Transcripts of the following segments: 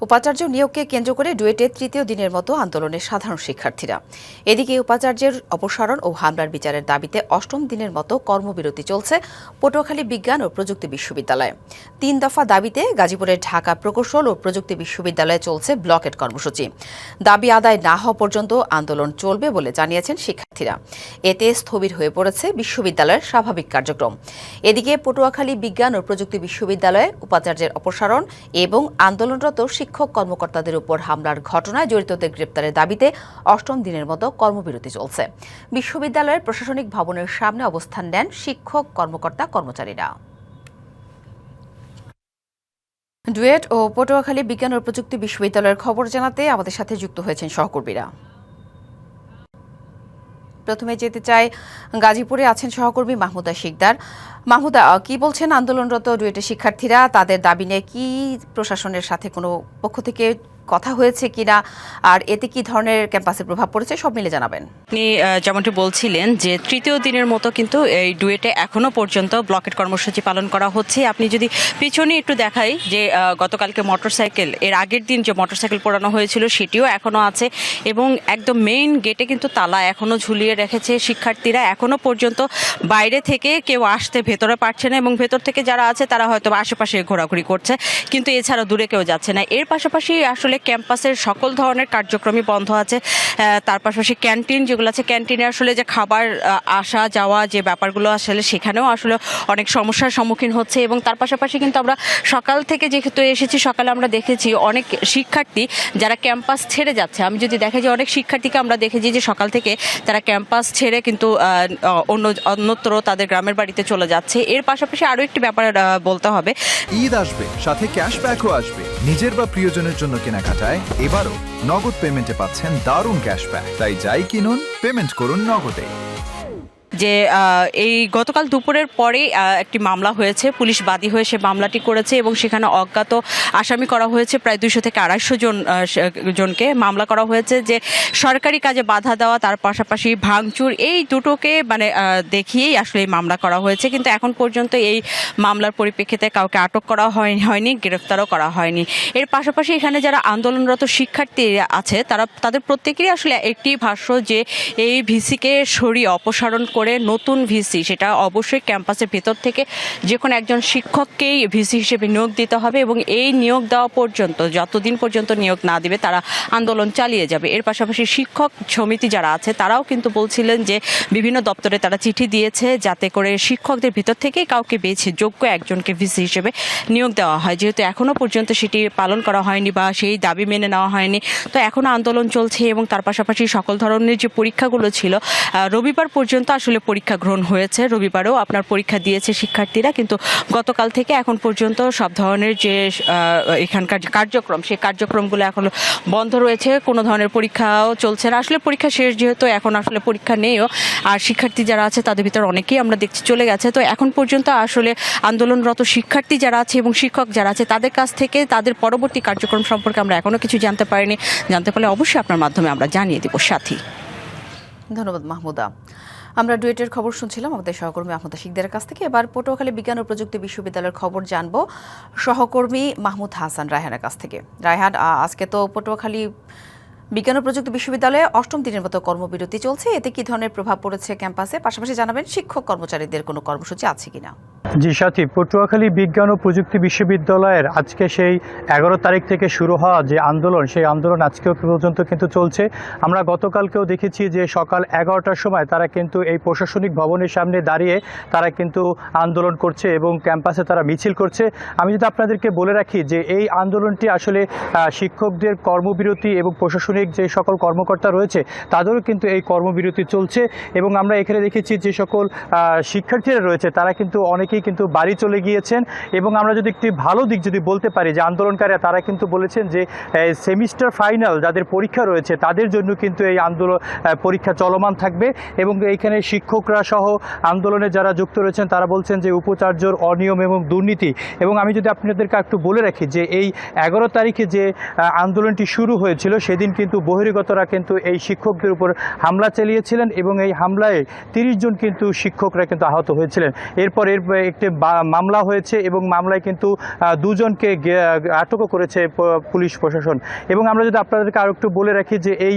উপাচার্য নিয়োগকে কেন্দ্র করে ডুয়েটের তৃতীয় দিনের মতো আন্দোলনে সাধারণ শিক্ষার্থীরা। এদিকে উপাচার্যের অপসারণ ও হামলার বিচারের দাবিতে অষ্টম দিনের মতো কর্মবিরতি চলছে পটুয়াখালী বিজ্ঞান ও প্রযুক্তি বিশ্ববিদ্যালয়ে। ৩ দফা দাবিতে গাজীপুরের ঢাকা প্রকৌশল ও প্রযুক্তি বিশ্ববিদ্যালয়ে চলছে ব্লকেট কর্মসূচি। দাবি আদায় না হওয়া পর্যন্ত আন্দোলন চলবে বলে জানিয়েছেন শিক্ষার্থীরা। এতে স্থবির হয়ে পড়েছে বিশ্ববিদ্যালয়ের স্বাভাবিক কার্যক্রম। এদিকে পটুয়াখালী বিজ্ঞান ও প্রযুক্তি বিশ্ববিদ্যালয়ে উপাচার্যের অপসারণ এবং আন্দোলনরত শিক্ষক কর্মকর্তাদের উপর হামলার ঘটনায় জড়িতদের গ্রেপ্তারের দাবিতে অষ্টম দিনের মতো কর্মবিরতি চলছে। বিশ্ববিদ্যালয়ের প্রশাসনিক ভবনের সামনে অবস্থান নেন শিক্ষক কর্মকর্তা কর্মচারীরা। ডুয়েট ও পটুয়াখালী বিজ্ঞান ও প্রযুক্তি বিশ্ববিদ্যালয়ের খবর জানাতে আমাদের সাথে যুক্ত হয়েছেন সহকর্মীরা। প্রথমে যেতে চাই গাজীপুরে আছেন সহকর্মী মাহমুদা শিকদার। মাহমুদা, কি বলছেন আন্দোলনরত ডুয়েটের শিক্ষার্থীরা? তাদের দাবি নিয়ে কি প্রশাসনের সাথে কোনো পক্ষ থেকে কথা হয়েছে কিনা, আর এতে কি ধরনের ক্যাম্পাসের প্রভাব পড়েছে, সব মিলে জানাবেন। আপনি যেমনটি বলছিলেন যে তৃতীয় দিনের মতো কিন্তু এই ডুয়েটে এখনো পর্যন্ত ব্লকেট কর্মসূচি পালন করা হচ্ছে। আপনি যদি পিছনে একটু দেখাই যে গতকালকে মোটরসাইকেল, এর আগের দিন যে মোটরসাইকেল পোড়ানো হয়েছিল সেটিও এখনো আছে এবং একদম মেইন গেটে কিন্তু তালা এখনো ঝুলিয়ে রেখেছে। শিক্ষার্থীরা এখনো পর্যন্ত বাইরে থেকে কেউ আসতে ভেতরে পারছে না এবং ভেতর থেকে যারা আছে তারা হয়তো আশেপাশে ঘোরাঘুরি করছে, কিন্তু এছাড়া দূরে কেউ যাচ্ছে না। এর পাশাপাশি আসলে ক্যাম্পাসের সকল ধরনের কার্যক্রমই বন্ধ আছে। তার পাশাপাশি ক্যান্টিন যেগুলো আছে, ক্যান্টিনে আসলে যে খাবার আসা যাওয়া যে ব্যাপারগুলো আসলে সেখানেও আসলে অনেক সমস্যার সম্মুখীন হচ্ছে। এবং তার পাশাপাশি কিন্তু আমরা সকাল থেকে যেহেতু এসেছি, সকালে আমরা দেখেছি অনেক শিক্ষার্থী যারা ক্যাম্পাস ছেড়ে যাচ্ছে। আমি যদি দেখে যে অনেক শিক্ষার্থীকে আমরা দেখেছি যে সকাল থেকে তারা ক্যাম্পাস ছেড়ে কিন্তু অন্যত্র তাদের গ্রামের বাড়িতে চলে যাচ্ছে। এর পাশাপাশি আরও একটি ব্যাপার বলতে হবে, ঈদ আসবে, সাথে ক্যাশব্যাকও আসবে। নিজের বা প্রিয়জনের জন্য কেনাকাটায় এবারও নগদ পেমেন্টে পাচ্ছেন দারুণ ক্যাশব্যাক। তাই যাই কিনুন, পেমেন্ট করুন নগদে। যে এই গতকাল দুপুরের পরে একটি মামলা হয়েছে, পুলিশ বাদী হয়ে সে মামলাটি করেছে এবং সেখানে অজ্ঞাত আসামি করা হয়েছে প্রায় 200 থেকে 250 জনকে মামলা করা হয়েছে যে সরকারি কাজে বাধা দেওয়া, তার পাশাপাশি ভাঙচুর, এই দুটোকে দেখিয়েই আসলে এই মামলা করা হয়েছে। কিন্তু এখন পর্যন্ত এই মামলার পরিপ্রেক্ষিতে কাউকে আটক করা হয়নি, গ্রেফতারও করা হয়নি। এর পাশাপাশি এখানে যারা আন্দোলনরত শিক্ষার্থী আছে তাদের প্রত্যেকেরই আসলে একটি ভাষ্য যে এই ভিসিকে সরিয়ে অপসারণ করে নতুন ভিসি, সেটা অবশ্যই ক্যাম্পাসের ভেতর থেকে যে কোনো একজন শিক্ষককেই ভিসি হিসেবে নিয়োগ দিতে হবে এবং এই নিয়োগ দেওয়া পর্যন্ত, যতদিন পর্যন্ত নিয়োগ না দিবে তারা আন্দোলন চালিয়ে যাবে। এর পাশাপাশি শিক্ষক সমিতি যারা আছে তারাও কিন্তু বলছিলেন যে বিভিন্ন দপ্তরে তারা চিঠি দিয়েছে যাতে করে শিক্ষকদের ভিতর থেকেই কাউকে বেছে যোগ্য একজনকে ভিসি হিসেবে নিয়োগ দেওয়া হয়। যেহেতু এখনও পর্যন্ত সেটি পালন করা হয়নি বা সেই দাবি মেনে নেওয়া হয়নি, তো এখনও আন্দোলন চলছে। এবং তার পাশাপাশি সকল ধরনের যে পরীক্ষাগুলো ছিল, রবিবার পর্যন্ত আসলে পরীক্ষা গ্রহণ হয়েছে, রবিবারেও আপনার পরীক্ষা দিয়েছে শিক্ষার্থীরা, কিন্তু গতকাল থেকে এখন পর্যন্ত সব ধরনের যে এখানকার কার্যক্রম, সেই কার্যক্রমগুলো এখন বন্ধ রয়েছে। কোনো ধরনের পরীক্ষাও চলছে না। আসলে পরীক্ষা শেষ যেহেতু, এখন আসলে পরীক্ষা নেইও, আর শিক্ষার্থী যারা আছে তাদের ভিতর অনেকেই আমরা দেখছি চলে গেছে। তো এখন পর্যন্ত আসলে আন্দোলনরত শিক্ষার্থী যারা আছে এবং শিক্ষক যারা আছে তাদের কাছ থেকে তাদের পরবর্তী কার্যক্রম সম্পর্কে আমরা এখনও কিছু জানতে পারিনি। জানতে পারলে অবশ্যই আপনার মাধ্যমে আমরা জানিয়ে দেব সাথী। ধন্যবাদ মাহমুদা। আমরা ডুয়েটের খবর শুনছিলাম আমাদের সহকর্মী মাহমুদা শিকদারের কাছ থেকে। এবার পটুয়াখালী বিজ্ঞান ও প্রযুক্তি বিশ্ববিদ্যালয়ের খবর জানবো সহকর্মী মাহমুদ হাসান রায়হানের কাছ থেকে। রায়হান, আজকে তো পটুয়াখালী বিজ্ঞান ও প্রযুক্তি বিশ্ববিদ্যালয়ে অষ্টম দিনের মতো কর্মবিরতি চলছে, এতে কি ধরনের প্রভাব পড়েছে ক্যাম্পাসে? পাশাপাশি জানাবেন শিক্ষক কর্মচারীদের কোনো কর্মসূচি আছে কিনা। জি সাথী, পটুয়াখালী বিজ্ঞান ও প্রযুক্তি বিশ্ববিদ্যালয়ের আজকে সেই 11 তারিখ থেকে শুরু হওয়া যে আন্দোলন, সেই আন্দোলন আজকেও পর্যন্ত কিন্তু চলছে। আমরা গতকালকেও দেখেছি যে সকাল 11টার সময় তারা কিন্তু এই প্রশাসনিক ভবনের সামনে দাঁড়িয়ে তারা কিন্তু আন্দোলন করছে এবং ক্যাম্পাসে তারা মিছিল করছে। আমি যদি আপনাদেরকে বলে রাখি যে এই আন্দোলনটি আসলে শিক্ষকদের কর্মবিরতি এবং প্রশাসনিক যে সকল কর্মকর্তা রয়েছে তাদেরও কিন্তু এই কর্মবিরতি চলছে। এবং আমরা এখানে দেখেছি যে সকল শিক্ষার্থীরা রয়েছে তারা কিন্তু অনেকেই কিন্তু বাড়ি চলে গিয়েছেন। এবং আমরা যদি একটি ভালো দিক যদি বলতে পারি যে আন্দোলনকারীরা তারা কিন্তু বলেছেন যে সেমিস্টার ফাইনাল যাদের পরীক্ষা রয়েছে তাদের জন্য কিন্তু এই আন্দোলন পরীক্ষা চলমান থাকবে। এবং এইখানে শিক্ষকরা সহ আন্দোলনে যারা যুক্ত রয়েছেন তারা বলছেন যে উপাচার্যর অনিয়ম এবং দুর্নীতি। এবং আমি যদি আপনাদেরকে একটু বলে রাখি যে এই 11 তারিখে যে আন্দোলনটি শুরু হয়েছিল সেদিন কিন্তু কিন্তু বহিরাগতরা কিন্তু এই শিক্ষকদের উপর হামলা চালিয়েছিলেন এবং এই হামলায় 30 জন কিন্তু শিক্ষকরা কিন্তু আহত হয়েছিলেন। এরপর একটি মামলা হয়েছে এবং মামলায় কিন্তু 2 জনকে আটকও করেছে পুলিশ প্রশাসন। এবং আমরা যদি আপনাদেরকে আরও একটু বলে রাখি যে এই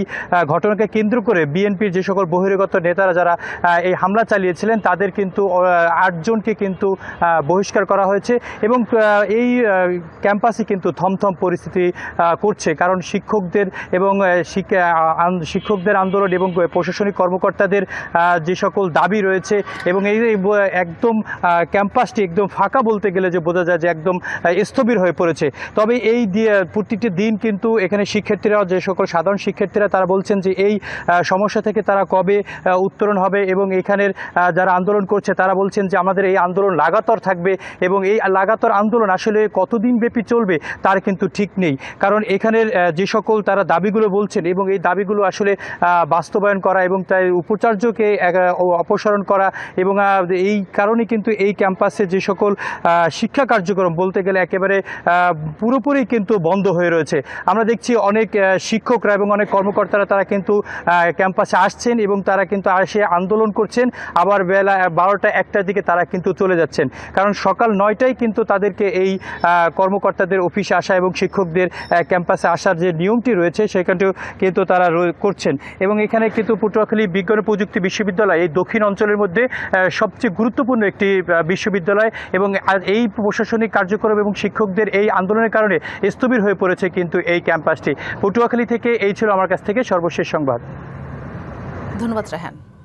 ঘটনাকে কেন্দ্র করে বিএনপির যে সকল বহিরাগত নেতারা যারা এই হামলা চালিয়েছিলেন তাদের কিন্তু 8 জনকে কিন্তু বহিষ্কার করা হয়েছে এবং এই ক্যাম্পাসে কিন্তু থমথম পরিস্থিতি করছে, কারণ শিক্ষকদের এবং শিক্ষকদের আন্দোলন এবং প্রশাসনিক কর্মকর্তাদের যে সকল দাবি রয়েছে এবং এই একদম ক্যাম্পাসটি একদম ফাঁকা বলতে গেলে যে বোঝা যায় যে একদম স্থবির হয়ে পড়েছে। তবে এই প্রতিটি দিন কিন্তু এখানে শিক্ষার্থীরা, যে সকল সাধারণ শিক্ষার্থীরা, তারা বলছেন যে এই সমস্যা থেকে তারা কবে উত্তরণ হবে এবং এখানের যারা আন্দোলন করছে তারা বলছেন যে আমাদের এই আন্দোলন লাগাতার থাকবে এবং এই লাগাতার আন্দোলন আসলে কতদিন ব্যাপী চলবে তার কিন্তু ঠিক নেই। কারণ এখানের যে সকল তারা দাবিগুলো বলছেন এবং এই দাবিগুলো আসলে বাস্তবায়ন করা এবং তাই উপাচার্যকে অপসারণ করা এবং এই কারণে কিন্তু এই ক্যাম্পাসে যে সকল শিক্ষা কার্যক্রম বলতে গেলে একেবারে পুরোপুরি কিন্তু বন্ধ হয়ে রয়েছে। আমরা দেখছি অনেক শিক্ষকরা এবং অনেক কর্মকর্তারা তারা কিন্তু ক্যাম্পাসে আসছেন এবং তারা কিন্তু এসে আন্দোলন করছেন, আবার বেলা 12টা 1টার দিকে তারা কিন্তু চলে যাচ্ছেন। কারণ সকাল 9টায় কিন্তু তাদেরকে এই কর্মকর্তাদের অফিসে আসা এবং শিক্ষকদের ক্যাম্পাসে আসার যে নিয়মটি রয়েছে সেখানটিও কিন্তু তারা করছেন। এবং এখানে কিন্তু পটুয়াখালী বিজ্ঞান ও প্রযুক্তি বিশ্ববিদ্যালয় এই দক্ষিণ অঞ্চলের মধ্যে সবচেয়ে গুরুত্বপূর্ণ একটি বিশ্ববিদ্যালয় এবং এই প্রশাসনিক কার্যক্রম এবং শিক্ষকদের এই আন্দোলনের কারণে স্থবির হয়ে পড়েছে কিন্তু এই ক্যাম্পাসটি। পটুয়াখালী থেকে এই ছিল আমার কাছ থেকে সর্বশেষ সংবাদ। ধন্যবাদ রায়হান।